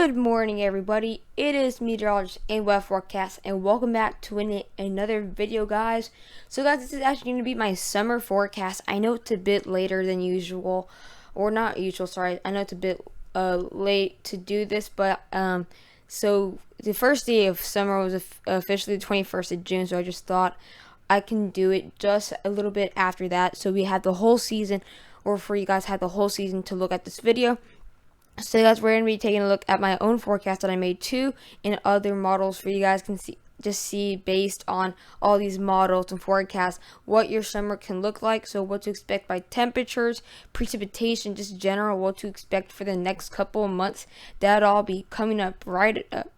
Good morning, everybody. It is meteorologist and weather forecast, and welcome back to another video, guys. So, guys, this is actually going to be my summer forecast. I know it's a bit later than usual, or not usual. Sorry, I know it's a bit late to do this, but so the first day of summer was officially the 21st of June. So I just thought I can do it just a little bit after that, so we have the whole season, or for you guys have the whole season to look at this video. So guys, we're going to be taking a look at my own forecast that I made too, and other models for you guys can see based on all these models and forecasts what your summer can look like. So what to expect by temperatures, precipitation, just general what to expect for the next couple of months. That'll all be coming up right up.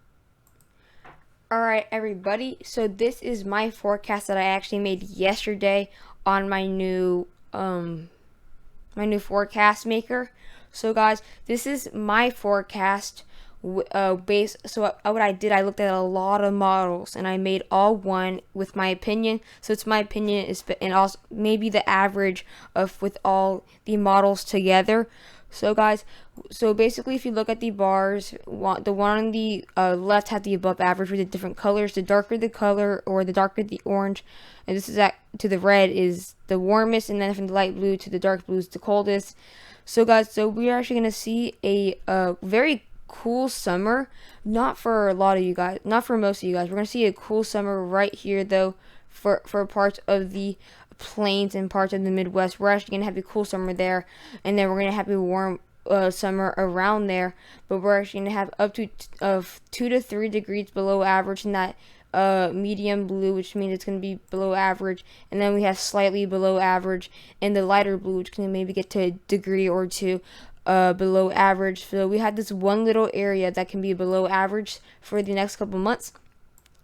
Alright, everybody, so this is my forecast that I actually made yesterday on my new forecast maker. So guys, this is my forecast base. So what I did, I looked at a lot of models and I made all one with my opinion. So it's my opinion, and also maybe the average of with all the models together. So guys, so basically if you look at the bars, the one on the left had the above average with the different colors. The darker the color, or the darker the orange, and this is to the red, is the warmest, and then from the light blue to the dark blue is the coldest. So guys, so we're actually going to see a very cool summer. Not for a lot of you guys, not for most of you guys. We're going to see a cool summer right here though, for parts of the plains and parts of the Midwest. We're actually going to have a cool summer there, and then we're going to have a warm summer around there, but we're actually going to have up to 2 to 3 degrees below average in that medium blue, which means it's going to be below average, and then we have slightly below average in the lighter blue, which can maybe get to a degree or two below average. So we have this one little area that can be below average for the next couple months,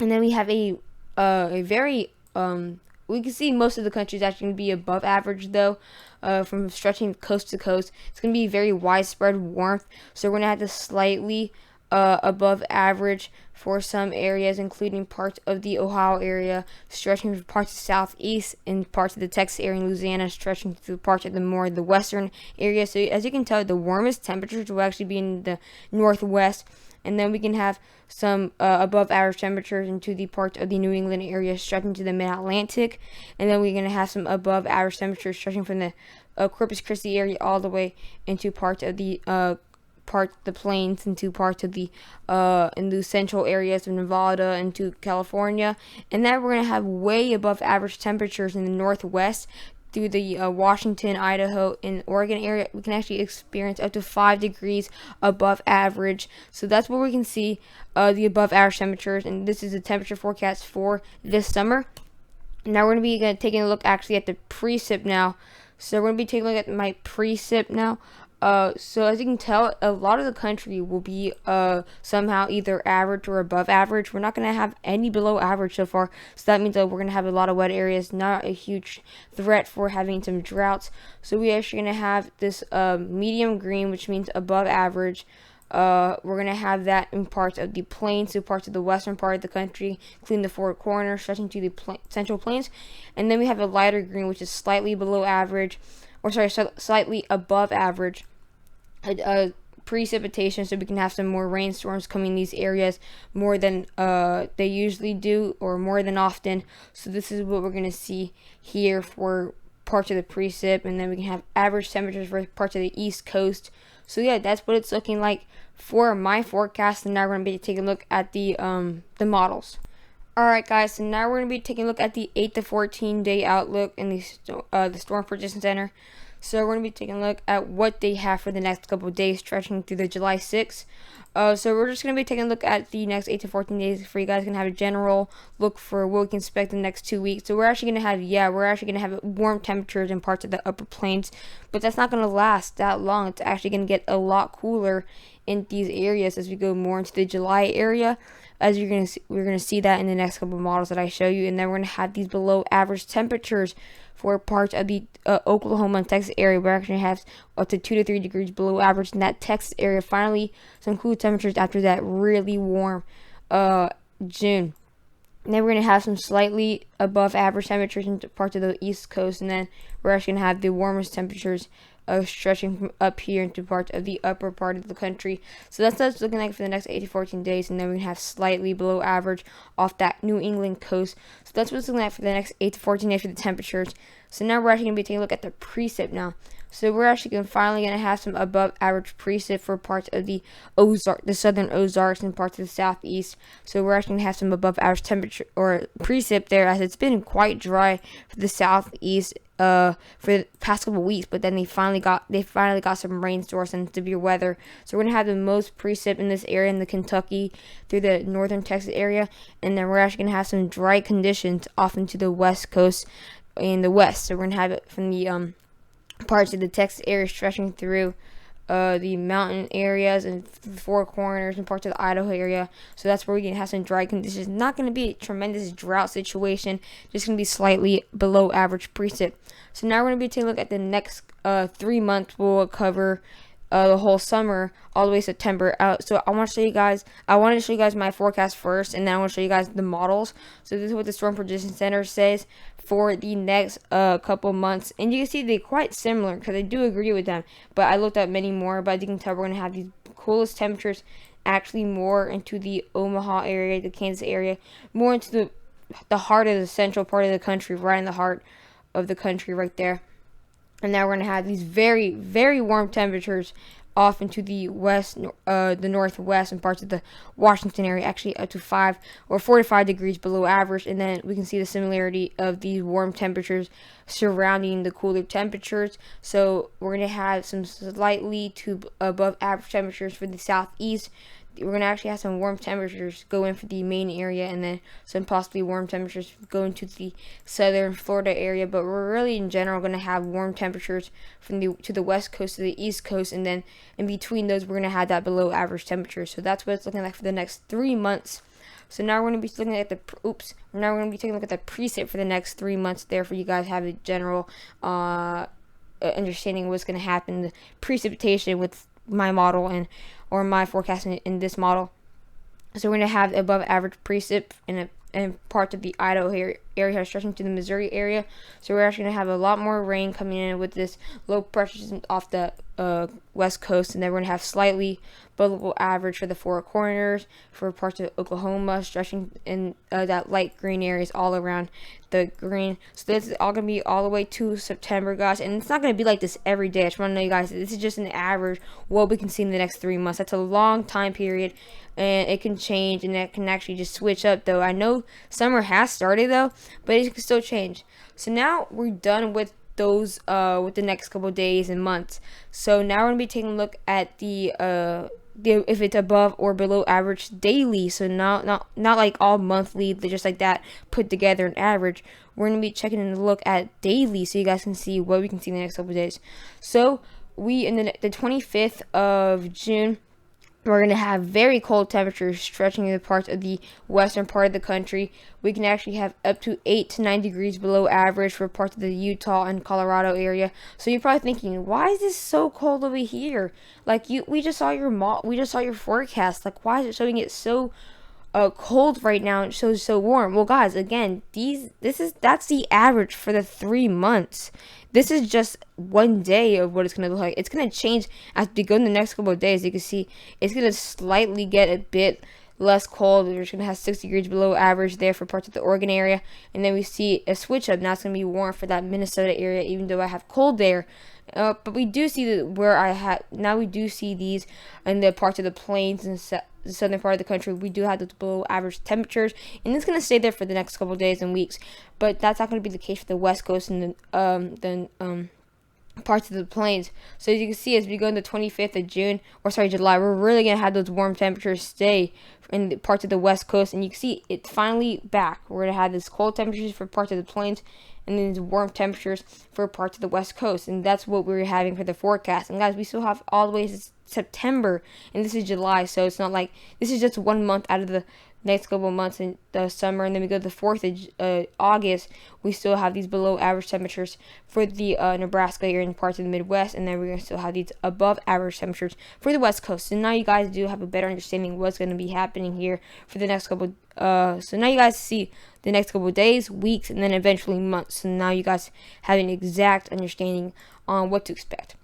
and then we have a very we can see most of the country is actually going to be above average though, from stretching coast to coast. It's going to be very widespread warmth, so we're going to have this slightly above average for some areas, including parts of the Ohio area, stretching from parts of the southeast, and parts of the Texas area and Louisiana, stretching through parts of the western area. So as you can tell, the warmest temperatures will actually be in the northwest, and then we can have some above average temperatures into the parts of the New England area, stretching to the mid-Atlantic, and then we're going to have some above average temperatures stretching from the Corpus Christi area all the way into parts of the plains, into parts of the in the central areas of Nevada into California, and then we're going to have way above average temperatures in the northwest through the Washington, Idaho, and Oregon area. We can actually experience up to 5 degrees above average. So that's where we can see the above average temperatures, and this is the temperature forecast for this summer. Now we're going to be taking a look actually at the precip now. So we're going to be taking a look at my precip now. So as you can tell, a lot of the country will be somehow either average or above average. We're not going to have any below average so far, so that means that we're going to have a lot of wet areas, not a huge threat for having some droughts. So we're actually going to have this medium green, which means above average. We're going to have that in parts of the plains, so parts of the western part of the country, including the Four Corners, stretching to the central plains. And then we have a lighter green, which is slightly below average, or sorry, slightly above average precipitation, so we can have some more rainstorms coming in these areas more than they usually do, or more than often. So this is what we're going to see here for parts of the precip, and then we can have average temperatures for parts of the East Coast. So yeah, that's what it's looking like for my forecast. And now we're going to be taking a look at the models. Alright guys, so now we're going to be taking a look at the 8 to 14 day outlook in the Storm Prediction Center. So we're going to be taking a look at what they have for the next couple of days, stretching through the July 6th. So we're just going to be taking a look at the next 8 to 14 days for you guys can have a general look for what we can expect in the next 2 weeks. So we're actually going to have warm temperatures in parts of the upper plains, but that's not going to last that long. It's actually going to get a lot cooler in these areas as we go more into the July area. As we're going to see that in the next couple of models that I show you, and then we're going to have these below average temperatures for parts of the Oklahoma and Texas area. We're actually have up to 2 to 3 degrees below average in that Texas area. Finally, some cool temperatures after that really warm June. And then we're going to have some slightly above average temperatures in parts of the East Coast, and then we're actually going to have the warmest temperatures stretching from up here into parts of the upper part of the country. So that's what it's looking like for the next 8 to 14 days, and then we're going to have slightly below average off that New England coast. So that's what it's looking like for the next 8 to 14 days for the temperatures. So now we're actually going to be taking a look at the precip now. So we're actually finally going to have some above average precip for parts of the southern Ozarks and parts of the southeast. So we're actually going to have some above average temperature or precip there, as it's been quite dry for the southeast for the past couple weeks, but then they finally got some rainstorms and severe weather. So we're gonna have the most precip in this area in the Kentucky through the northern Texas area, and then we're actually gonna have some dry conditions off into the west coast in the west. So we're gonna have it from the parts of the Texas area stretching through the mountain areas and the Four Corners and parts of the Idaho area. So that's where we can have some dry conditions. Not going to be a tremendous drought situation, just going to be slightly below average precip. So now we're going to be taking a look at the next 3 months. We'll cover the whole summer all the way to September. So I want to show you guys. I wanted to show you guys my forecast first, and then I want to show you guys the models. So this is what the Storm Prediction Center says for the next couple months, and you can see they're quite similar because I do agree with them. But I looked at many more. But as you can tell, we're gonna have these coolest temperatures actually more into the Omaha area, the Kansas area, more into the heart of the central part of the country, right in the heart of the country, right there. And now we're going to have these very, very warm temperatures off into the west, the northwest, and parts of the Washington area, actually up to 4 to 5 degrees below average. And then we can see the similarity of these warm temperatures surrounding the cooler temperatures. So we're going to have some slightly to above average temperatures for the southeast. We're going to actually have some warm temperatures go in for the main area, and then some possibly warm temperatures go into the southern Florida area. But we're really in general going to have warm temperatures from to the west coast to the east coast, and then in between those we're going to have that below average temperature. So that's what it's looking like for the next 3 months. So now we're going to be looking at now we're going to be taking a look at the precip for the next 3 months there, for you guys to have a general understanding of what's going to happen, the precipitation with my model or my forecasting in this model. So we're going to have above average precip in parts of the Idaho area stretching to the Missouri area. So we're actually going to have a lot more rain coming in with this low pressure off the west coast, and then we're going to have slightly below average for the Four Corners, for parts of Oklahoma, stretching in that light green areas all around the green. So this is all going to be all the way to September, guys, and it's not going to be like this every day. I just want to know, you guys, this is just an average what we can see in the next 3 months. That's a long time period, and it can change, and it can actually just switch up, though. I know summer has started, though, but it can still change. So now we're done with those with the next couple days and months. So now we're gonna be taking a look at the if it's above or below average daily. So not like all monthly, just like that put together an average. We're gonna be checking in to look at daily, so you guys can see what we can see in the next couple days. So we in the 25th of June, we're going to have very cold temperatures stretching into parts of the western part of the country. We can actually have up to 8 to 9 degrees below average for parts of the Utah and Colorado area. So you're probably thinking, why is this so cold over here? Like, we just saw your forecast. Like, why is it showing it so cold right now and shows so warm? Well, guys, again, that's the average for the 3 months. This is just one day of what it's going to look like. It's going to change as we go in the next couple of days. You can see it's going to slightly get a bit less cold. We're just going to have 6 degrees below average there for parts of the Oregon area. And then we see a switch up. Now it's going to be warm for that Minnesota area, even though I have cold there. But we do see that we do see these in the parts of the plains and the southern part of the country. We do have those below average temperatures, and it's going to stay there for the next couple of days and weeks. But that's not going to be the case for the west coast and the parts of the plains. So as you can see, as we go in the 25th of July, we're really going to have those warm temperatures stay in the parts of the west coast, and you can see it's finally back. We're going to have this cold temperatures for parts of the plains, and then these warm temperatures for parts of the west coast, and that's what we're having for the forecast. And guys, we still have all the way to September, and this is July, so it's not like this is just 1 month out of the next couple of months in the summer. And then we go to the 4th of August, we still have these below average temperatures for the Nebraska area and parts of the Midwest, and then we're going to still have these above average temperatures for the West Coast. So now you guys do have a better understanding of what's going to be happening here for the next couple so now you guys see the next couple of days, weeks, and then eventually months. So now you guys have an exact understanding on what to expect.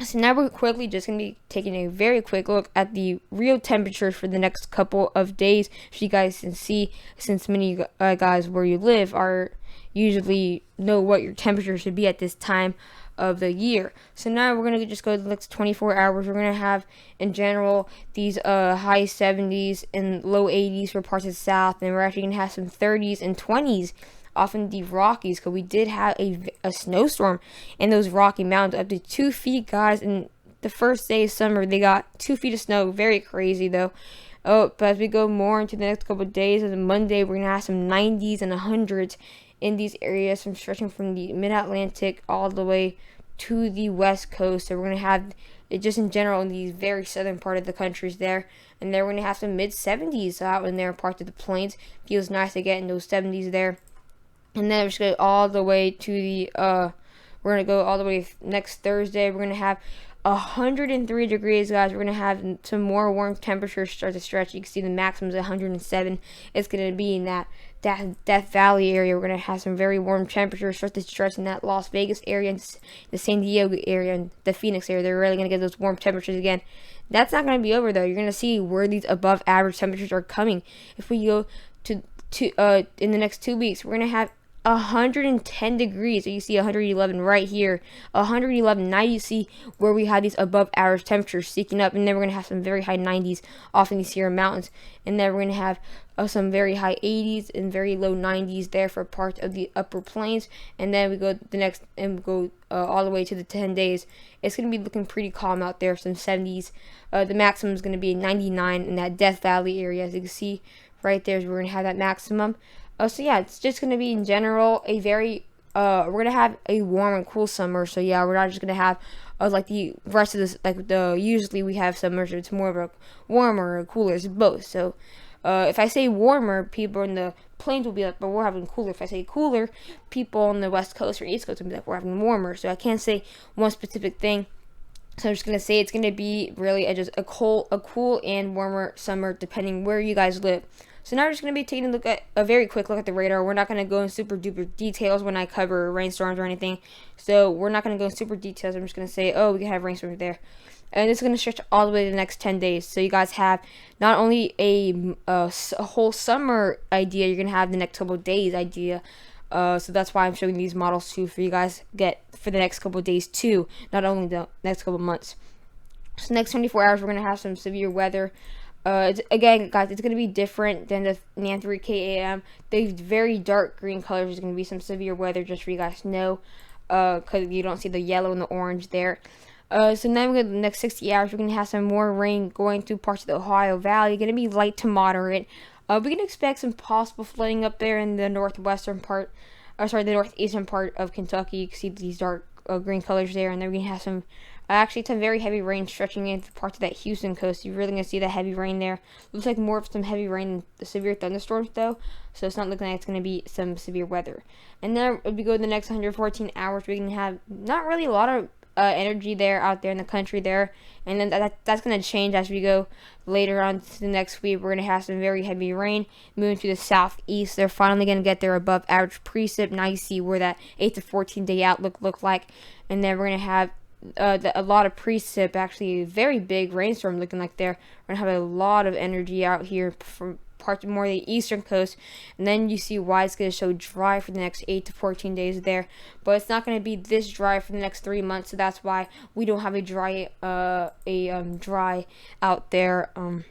So now we're quickly just going to be taking a very quick look at the real temperatures for the next couple of days, so you guys can see, since many guys where you live are usually know what your temperature should be at this time of the year. So now we're going to just go to the next 24 hours. We're going to have, in general, these high 70s and low 80s for parts of the south, and we're actually going to have some 30s and 20s off in the Rockies, because we did have a snowstorm in those Rocky Mountains, up to 2 feet, guys. And the first day of summer, they got 2 feet of snow. Very crazy, though. Oh, but as we go more into the next couple of days, on Monday, we're going to have some 90s and 100s in these areas, from stretching from the mid-Atlantic all the way to the west coast. So we're going to have it just in general in these very southern part of the countries there. And then we're going to have some mid-70s out in there, parts of the plains. Feels nice to get in those 70s there. And then we're just going all the way to the, we're going to go all the way next Thursday. We're going to have 103 degrees, guys. We're going to have some more warm temperatures start to stretch. You can see the maximum is 107. It's going to be in that Death Valley area. We're going to have some very warm temperatures start to stretch in that Las Vegas area, and the San Diego area, and the Phoenix area. They're really going to get those warm temperatures again. That's not going to be over, though. You're going to see where these above average temperatures are coming. If we go to in the next 2 weeks, we're going to have 110 degrees. So you see 111 right here, 111. Now you see where we have these above average temperatures seeking up, and then we're going to have some very high 90s off in the Sierra Mountains, and then we're going to have some very high 80s and very low 90s there for parts of the upper plains. And then we go the next and go all the way to the 10 days. It's going to be looking pretty calm out there, some 70s. The maximum is going to be 99 in that Death Valley area. As you can see right there, we're going to have that maximum. So yeah, it's just going to be in general a very, we're going to have a warm and cool summer. So yeah, we're not just going to have like the rest of this, like usually we have summers, it's more of a warmer or cooler, it's both. So if I say warmer, people in the plains will be like, but we're having cooler. If I say cooler, people on the west coast or east coast will be like, we're having warmer. So I can't say one specific thing. So I'm just going to say it's going to be really just a cool and warmer summer depending where you guys live. So now we're just going to be taking a very quick look at the radar. We're not going to go in super duper details when I cover rainstorms or anything. So we're not going to go in super details. I'm just going to say, oh, we can have rainstorms there. And it's going to stretch all the way to the next 10 days. So you guys have not only a whole summer idea, you're going to have the next couple of days idea. So that's why I'm showing these models too, for you guys get for the next couple of days too, not only the next couple of months. So next 24 hours, we're going to have some severe weather. Again, guys, it's going to be different than the NAM 3K AM. The very dark green colors is going to be some severe weather, just for you guys to know, because you don't see the yellow and the orange there. So then the next 60 hours, we're going to have some more rain going through parts of the Ohio Valley. Going to be light to moderate. We can expect some possible flooding up there in the northwestern part, the northeastern part of Kentucky. You can see these dark green colors there, and then we're going to have some actually some very heavy rain stretching into parts of that Houston coast. You're really going to see that heavy rain there. Looks like more of some heavy rain and the severe thunderstorms, though. So it's not looking like it's going to be some severe weather. And then if we go to the next 114 hours, we can have not really a lot of energy there out there in the country there. And then that's going to change as we go later on to the next week. We're going to have some very heavy rain moving to the southeast. They're finally going to get their above average precip. Now you see where that 8 to 14 day outlook look like. And then we're going to have a lot of precip, actually a very big rainstorm looking like there. We're going to have a lot of energy out here from parts more of the eastern coast, and then you see why it's going to show dry for the next 8 to 14 days there, but it's not going to be this dry for the next 3 months, so that's why we don't have a dry dry out there on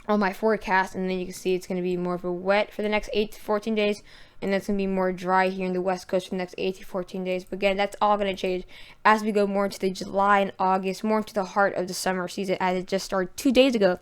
my forecast. And then you can see it's going to be more of a wet for the next 8 to 14 days, and that's going to be more dry here in the west coast for the next 8 to 14 days. But again, that's all going to change as we go more into the July and August, more into the heart of the summer season, as it just started 2 days ago.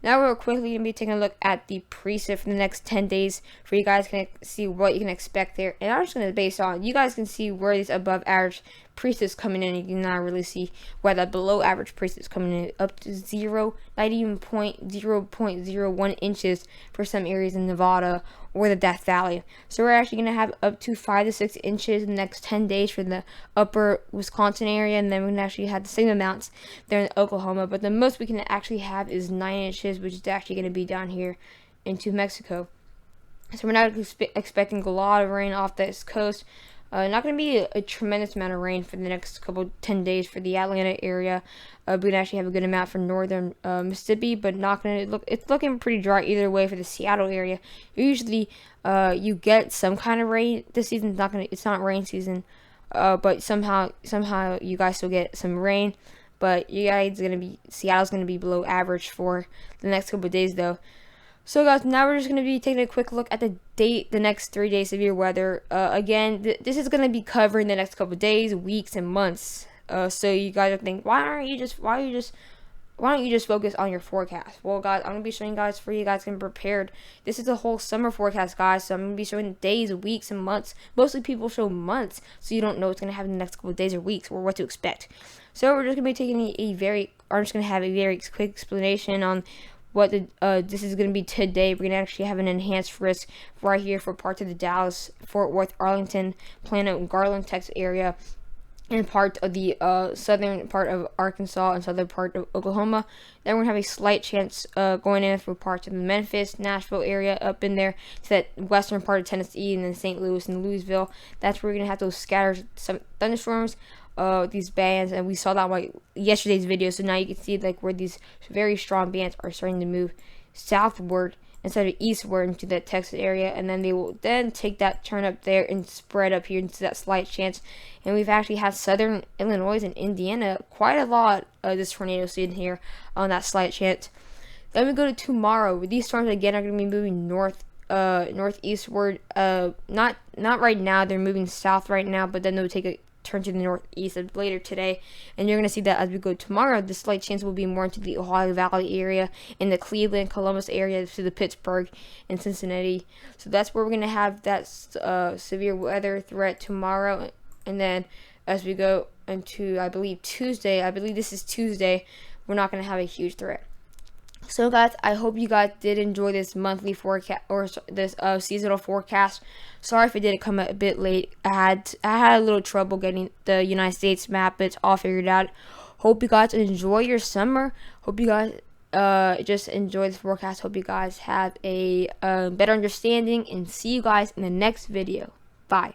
Now we're quickly going to be taking a look at the precip for the next 10 days for you guys can see what you can expect there. And I'm just going to base on, you guys can see where these above average precipice coming in. You can now really see where the below average precipitates coming in up to 0, not even 0.01 inches for some areas in Nevada or the Death Valley. So we're actually going to have up to 5 to 6 inches in the next 10 days for the upper Wisconsin area, and then we can actually have the same amounts there in Oklahoma, but the most we can actually have is 9 inches, which is actually going to be down here into Mexico. So we're not expecting a lot of rain off this coast. Not going to be a tremendous amount of rain for the next 10 days for the Atlanta area. We can actually have a good amount for northern Mississippi, but not going to look. It's looking pretty dry either way for the Seattle area. Usually, you get some kind of rain. This season's not gonna. It's not rain season, but somehow you guys still get some rain. But you guys Seattle's gonna be below average for the next couple of days though. So guys, now we're just going to be taking a quick look at the next 3 days severe weather. Again, this is going to be covering the next couple of days, weeks, and months. So you guys are thinking, why don't you just focus on your forecast? Well, guys, I'm going to be showing you guys for you guys can be prepared. This is a whole summer forecast, guys. So I'm going to be showing days, weeks, and months. Mostly people show months, so you don't know what's going to happen in the next couple of days or weeks or what to expect. So we're just going to be taking I'm just going to have a very quick explanation on what this is going to be today. We're going to actually have an enhanced risk right here for parts of the Dallas, Fort Worth, Arlington, Plano, and Garland, Texas area, and part of the southern part of Arkansas and southern part of Oklahoma. Then we're going to have a slight chance going in for parts of the Memphis, Nashville area up in there to that western part of Tennessee, and then St. Louis and Louisville. That's where we're going to have those scattered some thunderstorms. These bands, and we saw that in yesterday's video, so now you can see like where these very strong bands are starting to move southward instead of eastward into that Texas area, and then they will then take that turn up there and spread up here into that slight chance. And we've actually had southern Illinois and Indiana quite a lot of this tornado season here on that slight chance. Then we go to tomorrow. These storms again are going to be moving northeastward. Not right now, they're moving south right now, but then they'll take a turn to the northeast later today, and you're going to see that as we go tomorrow. The slight chance will be more into the Ohio Valley area, in the Cleveland, Columbus area, to the Pittsburgh and Cincinnati. So that's where we're going to have that severe weather threat tomorrow. And then as we go into, I believe this is Tuesday, we're not going to have a huge threat. So guys, I hope you guys did enjoy this monthly forecast or this seasonal forecast. Sorry if it did come a bit late. I had a little trouble getting the United States map. It's all figured out. Hope you guys enjoy your summer. Hope you guys just enjoy this forecast. Hope you guys have a better understanding, and see you guys in the next video. Bye.